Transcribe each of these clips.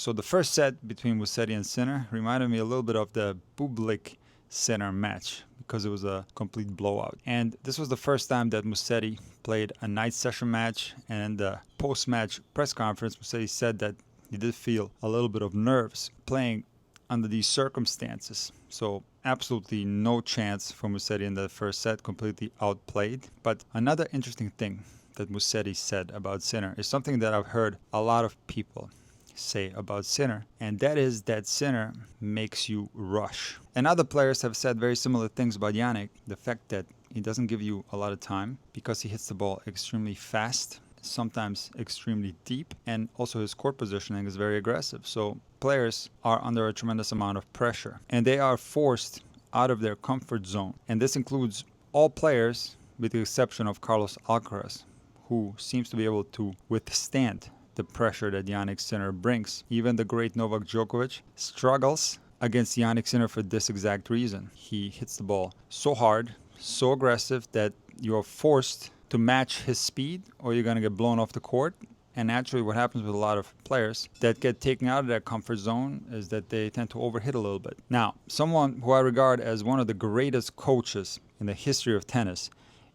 So the first set between Musetti and Sinner reminded me a little bit of the Bublik-Sinner match because it was a complete blowout. And this was the first time that Musetti played a night session match, and in the post-match press conference, Musetti said that he did feel a little bit of nerves playing under these circumstances. So absolutely no chance for Musetti in the first set, completely outplayed. But another interesting thing that Musetti said about Sinner is something that I've heard a lot of people say about Sinner, and that is that Sinner makes you rush. And other players have said very similar things about Jannik, the fact that he doesn't give you a lot of time because he hits the ball extremely fast, sometimes extremely deep, and also his court positioning is very aggressive. So players are under a tremendous amount of pressure, and they are forced out of their comfort zone. And this includes all players with the exception of Carlos Alcaraz, who seems to be able to withstand the pressure that Jannik Sinner brings. Even the great Novak Djokovic struggles against Jannik Sinner for this exact reason. He hits the ball so hard, so aggressive that you're forced to match his speed or you're going to get blown off the court. And naturally what happens with a lot of players that get taken out of their comfort zone is that they tend to overhit a little bit. Now, someone who I regard as one of the greatest coaches in the history of tennis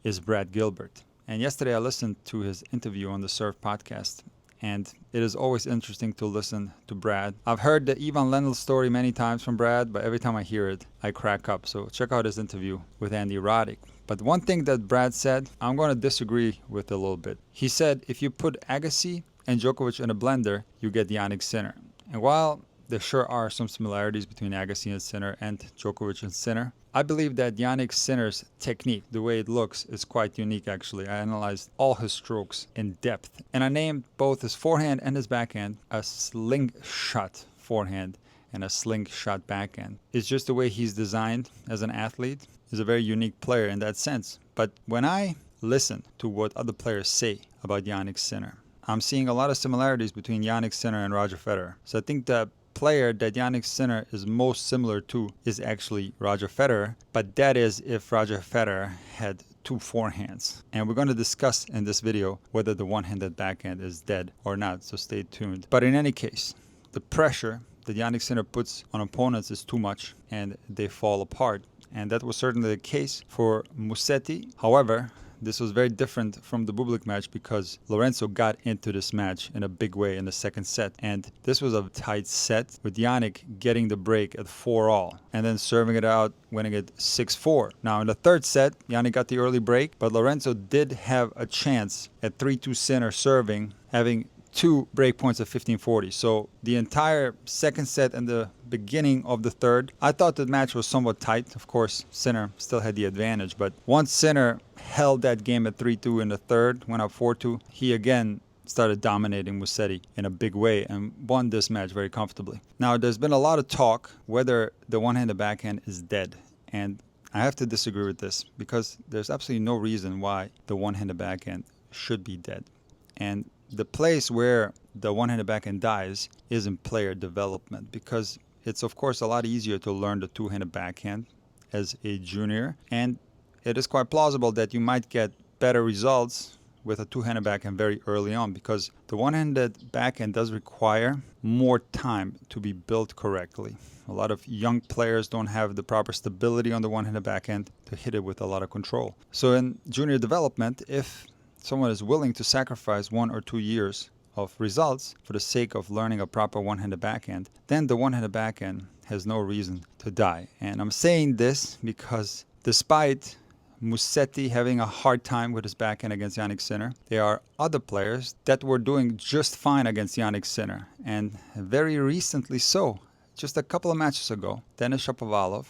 is Brad Gilbert. And yesterday I listened to his interview on the Serve podcast, and it is always interesting to listen to Brad. I've heard the Ivan Lendl story many times from Brad, but every time I hear it, I crack up. So check out his interview with Andy Roddick. But one thing that Brad said, I'm going to disagree with a little bit. He said, if you put Agassi and Djokovic in a blender, you get Jannik Sinner. And while there sure are some similarities between Agassi and Sinner and Djokovic and Sinner, I believe that Jannik Sinner's technique, the way it looks, is quite unique actually. I analyzed all his strokes in depth, and I named both his forehand and his backhand a slingshot forehand and a slingshot backhand. It's just the way he's designed as an athlete. He's a very unique player in that sense. But when I listen to what other players say about Jannik Sinner, I'm seeing a lot of similarities between Jannik Sinner and Roger Federer. So I think the player that Jannik Sinner is most similar to is actually Roger Federer, but that is if Roger Federer had two forehands. And we're going to discuss in this video whether the one-handed backhand is dead or not, so stay tuned. But in any case, the pressure that Jannik Sinner puts on opponents is too much and they fall apart. And that was certainly the case for Musetti. However, this was very different from the Bublik match because Lorenzo got into this match in a big way in the second set. And this was a tight set with Jannik getting the break at 4-all and then serving it out, winning it 6-4. Now in the third set, Jannik got the early break, but Lorenzo did have a chance at 3-2 Sinner serving, having two break points at 15-40. So the entire second set and the beginning of the third, I thought the match was somewhat tight. Of course, Sinner still had the advantage, but once Sinner held that game at 3-2 in the third, went up 4-2, he again started dominating Musetti in a big way and won this match very comfortably. Now, there's been a lot of talk whether the one-handed backhand is dead, and I have to disagree with this because there's absolutely no reason why the one-handed backhand should be dead. And the place where the one-handed backhand dies is in player development because it's, of course, a lot easier to learn the two-handed backhand as a junior. And it is quite plausible that you might get better results with a two-handed backhand very early on because the one-handed backhand does require more time to be built correctly. A lot of young players don't have the proper stability on the one-handed backhand to hit it with a lot of control. So in junior development, if someone is willing to sacrifice 1 or 2 years of results for the sake of learning a proper one-handed backhand, then the one-handed backhand has no reason to die. And I'm saying this because despite Musetti having a hard time with his backhand against Jannik Sinner, there are other players that were doing just fine against Jannik Sinner. And very recently so, just a couple of matches ago, Denis Shapovalov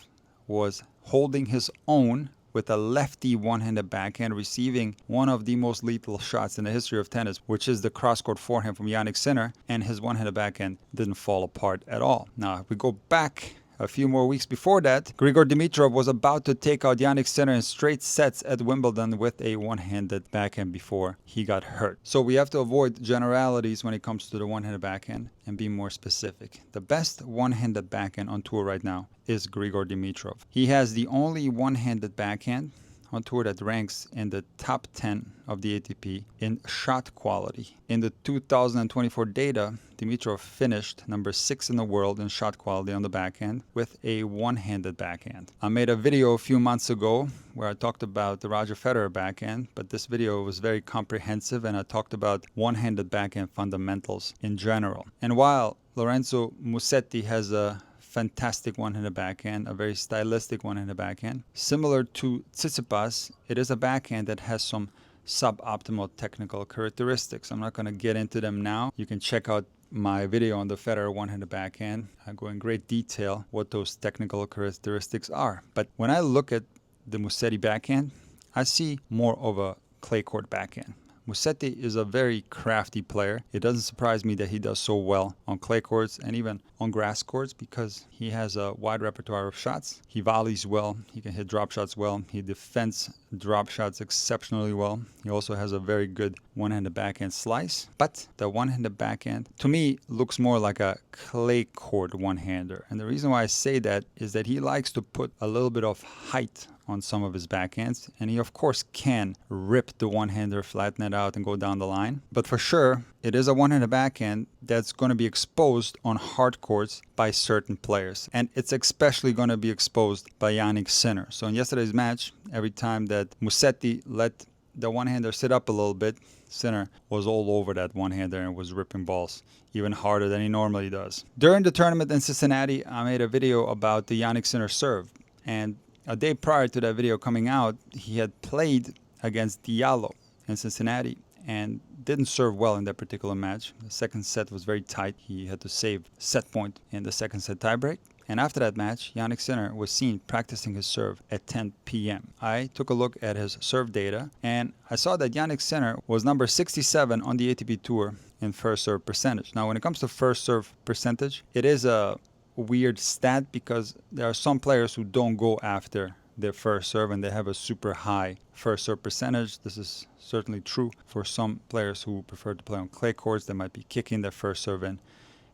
was holding his own with a lefty one-handed backhand, receiving one of the most lethal shots in the history of tennis, which is the cross-court forehand from Jannik Sinner, and his one-handed backhand didn't fall apart at all. Now, if we go back a few more weeks before that, Grigor Dimitrov was about to take out Jannik Sinner in straight sets at Wimbledon with a one-handed backhand before he got hurt. So we have to avoid generalities when it comes to the one-handed backhand and be more specific. The best one-handed backhand on tour right now is Grigor Dimitrov. He has the only one-handed backhand on tour that ranks in the top 10 of the ATP in shot quality. In the 2024 data, Dimitrov finished number 6 in the world in shot quality on the backhand with a one-handed backhand. I made a video a few months ago where I talked about the Roger Federer backhand, but this video was very comprehensive and I talked about one-handed backhand fundamentals in general. And while Lorenzo Musetti has a fantastic one-handed backhand, a very stylistic one-handed backhand, similar to Tsitsipas, it is a backhand that has some suboptimal technical characteristics. I'm not going to get into them now. You can check out my video on the Federer one-handed backhand. I go in great detail what those technical characteristics are. But when I look at the Musetti backhand, I see more of a clay court backhand. Musetti is a very crafty player. It doesn't surprise me that he does so well on clay courts and even on grass courts because he has a wide repertoire of shots. He volleys well. He can hit drop shots well. He defends drop shots exceptionally well. He also has a very good one-handed backhand slice. But the one-handed backhand, to me, looks more like a clay court one-hander. And the reason why I say that is that he likes to put a little bit of height on some of his backhands, and he of course can rip the one-hander, flatten it out and go down the line, but for sure it is a one-handed backhand that's going to be exposed on hard courts by certain players, and it's especially going to be exposed by Jannik Sinner. So in yesterday's match, every time that Musetti let the one-hander sit up a little bit, Sinner was all over that one-hander and was ripping balls even harder than he normally does. During the tournament in Cincinnati, I made a video about the Jannik Sinner serve, and a day prior to that video coming out, he had played against Diallo in Cincinnati and didn't serve well in that particular match. The second set was very tight. He had to save set point in the second set tiebreak. And after that match, Jannik Sinner was seen practicing his serve at 10 p.m. I took a look at his serve data and I saw that Jannik Sinner was number 67 on the ATP Tour in first serve percentage. Now, when it comes to first serve percentage, it is a weird stat because there are some players who don't go after their first serve and they have a super high first serve percentage. This is certainly true for some players who prefer to play on clay courts. They might be kicking their first serve in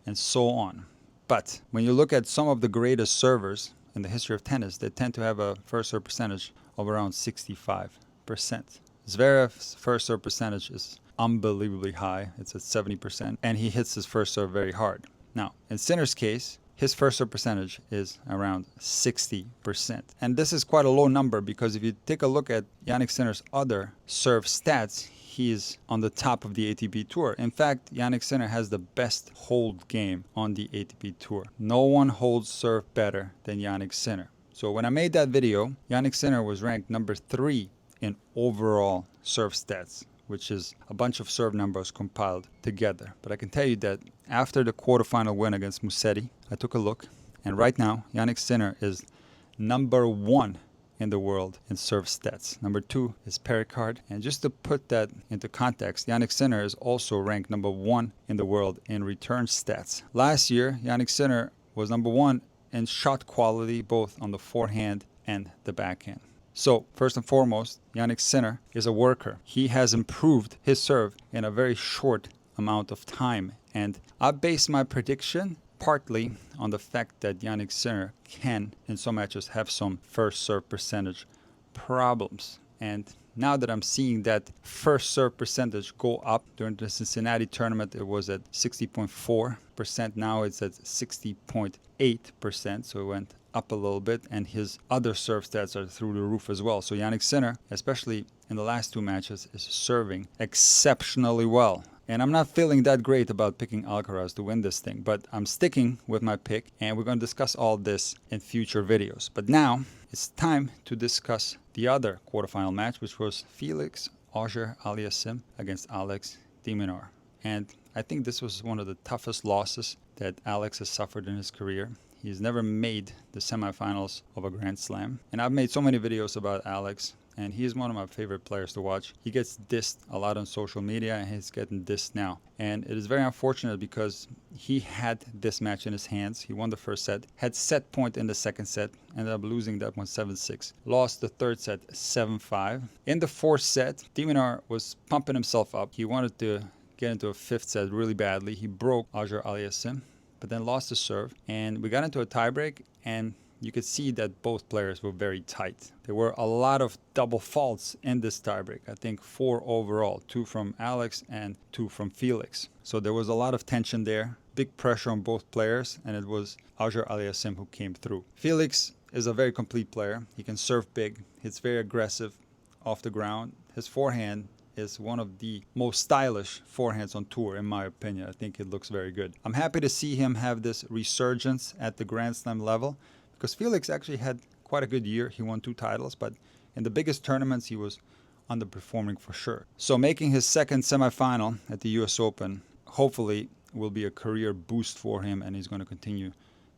and so on. But when you look at some of the greatest servers in the history of tennis, they tend to have a first serve percentage of around 65%. Zverev's first serve percentage is unbelievably high. It's at 70% and he hits his first serve very hard. Now, in Sinner's case, his first serve percentage is around 60%. And this is quite a low number because if you take a look at Jannik Sinner's other serve stats, he is on the top of the ATP Tour. In fact, Jannik Sinner has the best hold game on the ATP Tour. No one holds serve better than Jannik Sinner. So when I made that video, Jannik Sinner was ranked number 3 in overall serve stats, which is a bunch of serve numbers compiled together. But I can tell you that after the quarterfinal win against Musetti, I took a look, and right now, Jannik Sinner is number 1 in the world in serve stats. Number 2 is Pericard. And just to put that into context, Jannik Sinner is also ranked number 1 in the world in return stats. Last year, Jannik Sinner was number 1 in shot quality, both on the forehand and the backhand. So, first and foremost, Jannik Sinner is a worker. He has improved his serve in a very short amount of time. And I base my prediction partly on the fact that Jannik Sinner can, in some matches, have some first serve percentage problems. And now that I'm seeing that first serve percentage go up during the Cincinnati tournament, it was at 60.4%. Now it's at 60.8%. So it went up a little bit, and his other serve stats are through the roof as well. So Jannik Sinner, especially in the last 2 matches, is serving exceptionally well. And I'm not feeling that great about picking Alcaraz to win this thing, but I'm sticking with my pick, and we're going to discuss all this in future videos. But now it's time to discuss the other quarterfinal match, which was Felix Auger Aliassime against Alex de Minaur. And I think this was one of the toughest losses that Alex has suffered in his career. He's never made the semifinals of a Grand Slam. And I've made so many videos about Alex, and he is one of my favorite players to watch. He gets dissed a lot on social media, and he's getting dissed now. And it is very unfortunate because he had this match in his hands. He won the first set, had set point in the second set, ended up losing that one 7-6. Lost the third set 7-5. In the fourth set, de Minaur was pumping himself up. He wanted to get into a fifth set really badly. He broke Auger Aliassime, but then lost the serve. And we got into a tiebreak, and you could see that both players were very tight. There were a lot of double faults in this tiebreak. I think 4 overall, 2 from Alex and 2 from Felix. So there was a lot of tension there, big pressure on both players, and it was Auger Aliassime who came through. Felix is a very complete player. He can serve big, hits very aggressive off the ground. His forehand is one of the most stylish forehands on tour, in my opinion. I think it looks very good. I'm happy to see him have this resurgence at the Grand Slam level, because Felix actually had quite a good year. He won 2 titles, but in the biggest tournaments he was underperforming for sure. So making his second semifinal at the US Open hopefully will be a career boost for him, and he's going to continue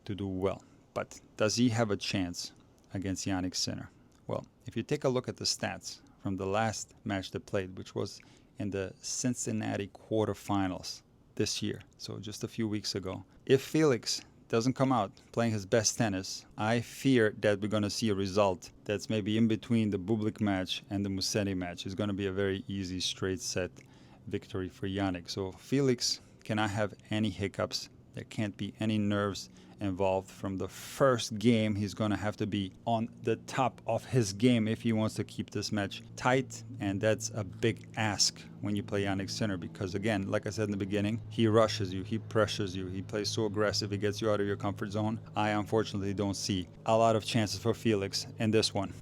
to do well. But does he have a chance against Jannik Sinner? Well, if you take a look at the stats from the last match they played, which was in the Cincinnati quarterfinals this year, so just a few weeks ago. If Felix doesn't come out playing his best tennis, I fear that we're going to see a result that's maybe in between the Bublik match and the Musetti match. It's going to be a very easy straight set victory for Jannik. So Felix cannot have any hiccups. There can't be any nerves involved. From the first game, he's going to have to be on the top of his game if he wants to keep this match tight, and that's a big ask when you play Jannik Sinner, because again, like I said in the beginning, he rushes you, he pressures you, he plays so aggressive, he gets you out of your comfort zone. I unfortunately don't see a lot of chances for Felix in this one.